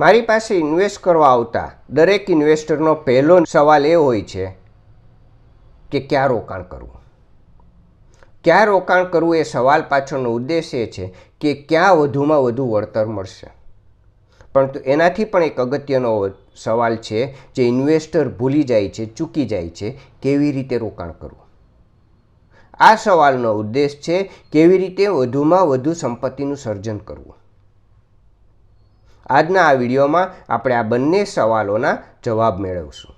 મારી પાસે ઇન્વેસ્ટ કરવા આવતા દરેક ઇન્વેસ્ટરનો પહેલો સવાલ એ હોય છે કે ક્યાં રોકાણ કરવું. ક્યાં રોકાણ કરવું એ સવાલ પાછળનો ઉદ્દેશ એ છે કે ક્યાં વધુમાં વધુ વળતર મળશે. પરંતુ એનાથી પણ એક અગત્યનો સવાલ છે જે ઇન્વેસ્ટર ભૂલી જાય છે, ચૂકી જાય છે, કેવી રીતે રોકાણ કરવું. આ સવાલનો ઉદ્દેશ છે કેવી રીતે વધુમાં વધુ સંપત્તિનું સર્જન કરવું. આજના આ વિડીયોમાં આપણે આ બંને સવાલોના જવાબ મેળવશું.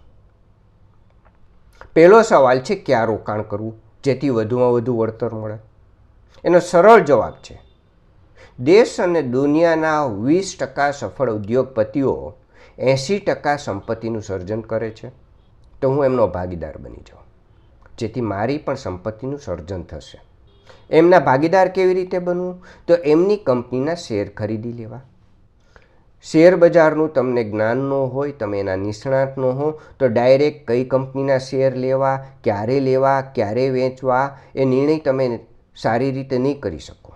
પહેલો સવાલ છે ક્યાં રોકાણ કરવું જેથી વધુમાં વધુ વળતર મળે. એનો સરળ જવાબ છે દેશ અને દુનિયાના 20% સફળ ઉદ્યોગપતિઓ 80% સંપત્તિનું સર્જન કરે છે. તો હું એમનો ભાગીદાર બની જાઉં જેથી મારી પણ સંપત્તિનું સર્જન થશે. એમના ભાગીદાર કેવી રીતે બનવું? તો એમની કંપનીના શેર ખરીદી લેવા. શેર બજારનું તમને જ્ઞાન ન હોય, તમે એના નિષ્ણાત ન હો, તો ડાયરેક્ટ કઈ કંપનીના શેર લેવા, ક્યારે વેચવા એ નિર્ણય તમે સારી રીતે નહીં કરી શકો.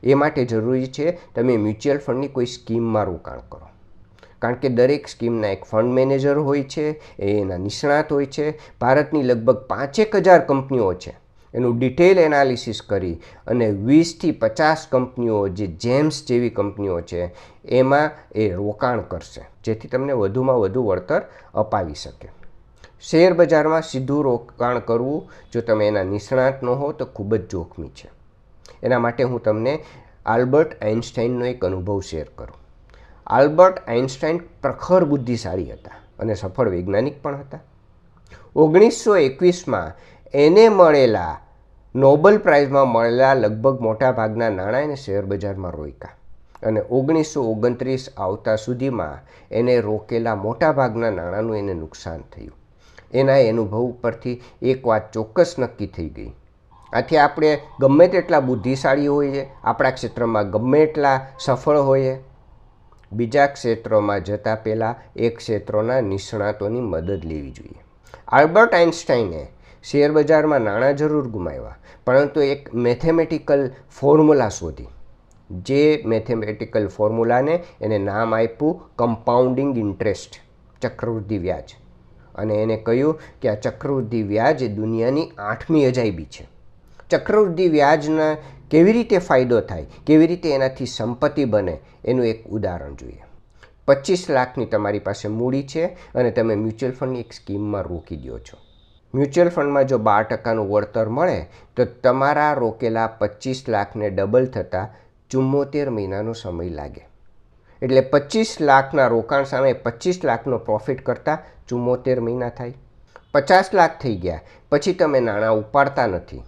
એ માટે જરૂરી છે તમે મ્યુચ્યુઅલ ફંડની કોઈ સ્કીમમાં રોકાણ કરો. કારણ કે દરેક સ્કીમના એક ફંડ મેનેજર હોય છે, એના નિષ્ણાત હોય છે. ભારતની લગભગ 5,000 કંપનીઓ છે. એનું ડિટેલ એનાલિસિસ કરી અને 20થી 50 કંપનીઓ જે જેમ્સ જેવી કંપનીઓ છે એમાં એ રોકાણ કરશે જેથી તમને વધુમાં વધુ વળતર અપાવી શકે. શેર બજારમાં સીધું રોકાણ કરવું જો તમે એના નિષ્ણાત ન હો તો ખૂબ જ જોખમી છે. એના માટે હું તમને આલ્બર્ટ આઇન્સ્ટાઈનનો એક અનુભવ શેર કરું. આલ્બર્ટ આઇન્સ્ટાઈન પ્રખર બુદ્ધિશાળી હતા અને સફળ વૈજ્ઞાનિક પણ હતા. 1921માં એને મળેલા નોબેલ પ્રાઇઝમાં મળેલા લગભગ મોટાભાગના નાણાં એને શેર બજારમાં રોક્યા અને 1929 આવતા સુધીમાં એને રોકેલા મોટાભાગના નાણાંનું એને નુકસાન થયું. એના અનુભવ પરથી એક વાત ચોક્કસ નક્કી થઈ ગઈ. આથી આપણે ગમે તેટલા બુદ્ધિશાળી હોઈએ, આપણા ક્ષેત્રમાં ગમે એટલા સફળ હોઈએ, બીજા ક્ષેત્રોમાં જતાં પહેલાં એક ક્ષેત્રોના નિષ્ણાતોની મદદ લેવી જોઈએ. આલ્બર્ટ આઇન્સ્ટાઈને શેર બજારમાં નાણાં જરૂર ગુમાવ્યા, પરંતુ એક મેથેમેટિકલ ફોર્મ્યુલા શોધી. જે મેથેમેટિકલ ફોર્મ્યુલાને એને નામ આપ્યું કમ્પાઉન્ડિંગ ઇન્ટરેસ્ટ, ચક્રવૃદ્ધિ વ્યાજ. અને એને કહ્યું કે આ ચક્રવૃદ્ધિ વ્યાજ એ દુનિયાની 8મી અજાયબી છે. ચક્રવૃદ્ધિ વ્યાજના કેવી રીતે ફાયદો થાય, કેવી રીતે એનાથી સંપત્તિ બને એનું એક ઉદાહરણ જોઈએ. 25 લાખની તમારી પાસે મૂડી છે અને તમે મ્યુચ્યુઅલ ફંડની એક સ્કીમમાં રોકી દો છો. મ્યુચ્યુઅલ ફંડમાં જો 12%નું વળતર મળે તો તમારા રોકેલા 25 લાખને ડબલ થતાં 74 મહિનાનો સમય લાગે. એટલે 25 લાખના રોકાણ સામે 25 લાખનો પ્રોફિટ કરતાં 74 મહિના થાય. 50 લાખ થઈ ગયા પછી તમે નાણાં ઉપાડતા નથી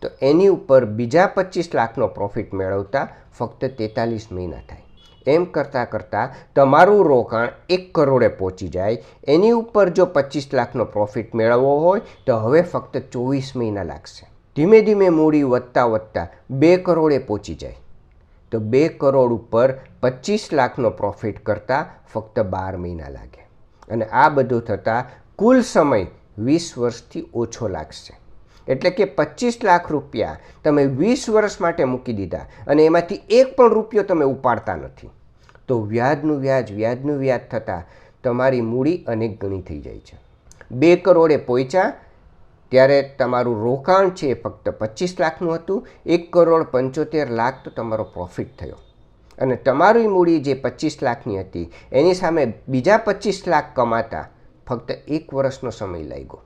તો એની ઉપર બીજા 25 લાખનો પ્રોફિટ મેળવતા ફક્ત 43 મહિના થાય. એમ કરતાં કરતાં તમારું રોકાણ 1 કરોડે પહોંચી જાય. એની ઉપર જો 25 લાખનો પ્રોફિટ મેળવવો હોય તો હવે ફક્ત 24 મહિના લાગશે. ધીમે ધીમે મૂડી વધતા 2 કરોડે પહોંચી જાય તો 2 કરોડ ઉપર 25 લાખનો પ્રોફિટ કરતાં ફક્ત 12 મહિના લાગે. અને આ બધું થતાં કુલ સમય 20 વર્ષથી ઓછો લાગશે. એટલે કે 25 લાખ રૂપિયા તમે 20 વર્ષ માટે મૂકી દીધા અને એમાંથી 1 પણ રૂપિયો તમે ઉપાડતા નથી તો વ્યાજનું વ્યાજ થતાં તમારી મૂડી અનેક ગણી થઈ જાય છે. 2 કરોડે પહોંચ્યા ત્યારે તમારું રોકાણ છે ફક્ત 25 લાખનું હતું. 1 કરોડ 75 લાખ તો તમારો પ્રોફિટ થયો અને તમારી મૂડી જે 25 લાખની હતી એની સામે બીજા 25 લાખ કમાતા ફક્ત 1 વર્ષનો સમય લાગ્યો.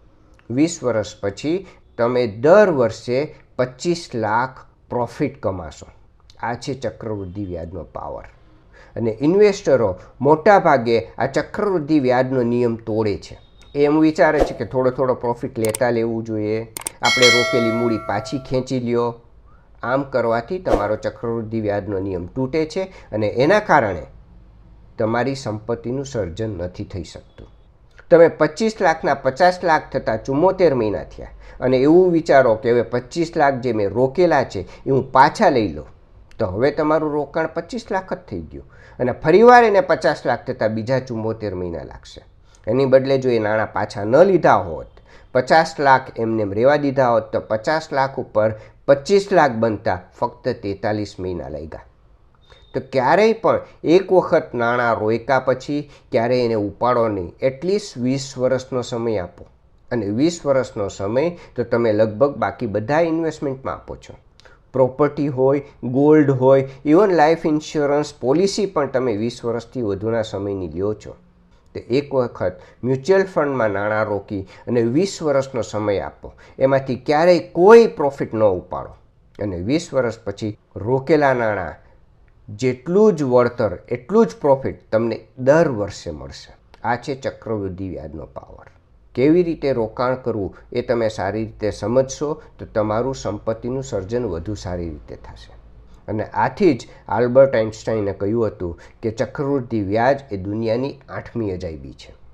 20 વર્ષ પછી તમે દર વર્ષે 25 લાખ પ્રોફિટ કમાશો. આ છે ચક્રવૃદ્ધિ વ્યાજનો પાવર. અને ઇન્વેસ્ટરો મોટાભાગે આ ચક્રવૃદ્ધિ વ્યાજનો નિયમ તોડે છે. એમ વિચારે છે કે થોડો પ્રોફિટ લેતા લેવું જોઈએ, આપણે રોકેલી મૂડી પાછી ખેંચી લ્યો. આમ કરવાથી તમારો ચક્રવૃદ્ધિ વ્યાજનો નિયમ તૂટે છે અને એના કારણે તમારી સંપત્તિનું સર્જન નથી થઈ શકતું. તમે 25 લાખના 50 લાખ થતાં 74 મહિના થયા અને એવું વિચારો કે હવે 25 લાખ જે મેં રોકેલા છે એ હું પાછા લઈ લઉં તો હવે તમારું રોકાણ 25 લાખ જ થઈ ગયું અને ફરીવાર એને 50 લાખ થતાં બીજા 74 મહિના લાગશે. એની બદલે જો એ નાણાં પાછા ન લીધા હોત, 50 લાખ એમને રહેવા દીધા હોત તો 50 લાખ ઉપર 25 લાખ બનતા ફક્ત 43 મહિના લાગ્યા. તો ક્યારેય પણ એક વખત નાણાં રોક્યા પછી ક્યારેય એને ઉપાડો નહીં. એટલીસ્ટ 20 વર્ષનો સમય આપો. અને 20 વર્ષનો સમય તો તમે લગભગ બાકી બધા ઇન્વેસ્ટમેન્ટમાં આપો છો. પ્રોપર્ટી હોય, ગોલ્ડ હોય, ઇવન લાઈફ ઇન્સ્યોરન્સ પોલિસી પણ તમે 20 વર્ષથી વધુના સમયની લ્યો છો. તો એક વખત મ્યુચ્યુઅલ ફંડમાં નાણાં રોકી અને 20 વર્ષનો સમય આપો. એમાંથી ક્યારેય કોઈ પ્રોફિટ ન ઉપાડો. અને 20 વર્ષ પછી રોકેલા નાણાં જેટલું જ વળતર એટલું જ પ્રોફિટ તમને દર વર્ષે મળશે. આ છે ચક્રવૃદ્ધિ વ્યાજનો પાવર. કેવી રીતે રોકાણ કરવું એ તમે સારી રીતે સમજશો તો તમારું સંપત્તિનું સર્જન વધુ સારી રીતે થશે. અને આથી જ આલ્બર્ટ આઇન્સ્ટાઈને કહ્યું હતું કે ચક્રવૃદ્ધિ વ્યાજ એ દુનિયાની 8મી અજાયબી છે.